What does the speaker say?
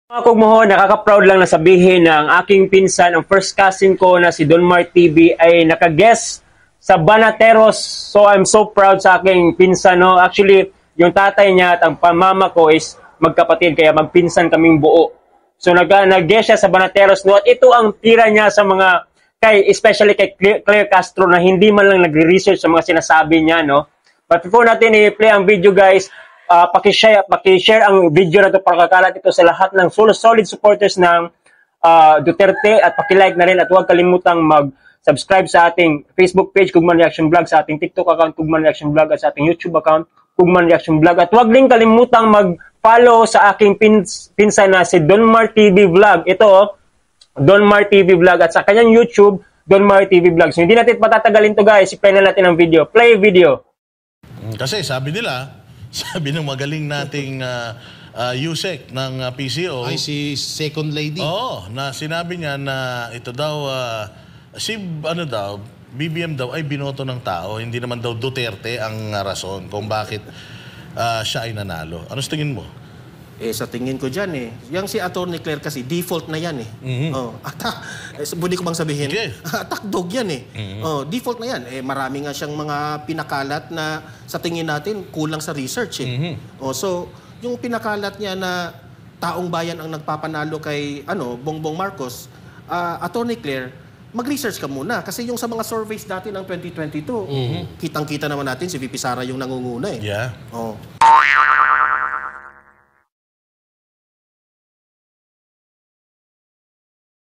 Mga kugmoho, nakaka-proud lang na sabihin na ang aking pinsan, ang first cousin ko na si Don Mar TV ay naka-guest sa Banateros. So I'm so proud sa aking pinsan. No? Actually, yung tatay niya at ang pamama ko is magkapatid, kaya magpinsan kaming buo. So nag-guest siya sa Banateros. No? At ito ang tira niya sa mga, especially kay Claire Castro na hindi man lang nagre-research sa mga sinasabi niya. No? But before natin i-play ang video, guys, paki-share ang video na ito para kakalat ito sa lahat ng solid supporters ng Duterte at paki-like na rin at huwag kalimutang mag-subscribe sa ating Facebook page Kugman Reaction Vlog, sa ating TikTok account Kugman Reaction Vlog at sa ating YouTube account Kugman Reaction Vlog at huwag din kalimutang mag-follow sa aking pinsan na si Don Mar TV Vlog. Ito Don Mar TV Vlog at sa kanyang YouTube Don Mar TV Vlog. So hindi natin patatagalin to, guys, i-play na natin ang video. Play video. Kasi sabi ng magaling nating USEC ng PCO. Ay, si Second Lady. Oo, na sinabi niya na ito daw, BBM daw ay binoto ng tao. Hindi naman daw Duterte ang rason kung bakit siya ay nanalo. Ano sa tingin mo? Sa tingin ko dyan Yang si Atty. Claire kasi, default na yan Budi ko bang sabihin? Okay. Attack dog yan default na yan. Marami nga siyang mga pinakalat na sa tingin natin kulang sa research so, yung pinakalat niya na taong bayan ang nagpapanalo kay Bongbong Marcos, Atty. Claire, mag-research ka muna. Kasi yung sa mga surveys dati ng 2022, kitang-kita naman natin si VP Sara yung nangunguna Yeah.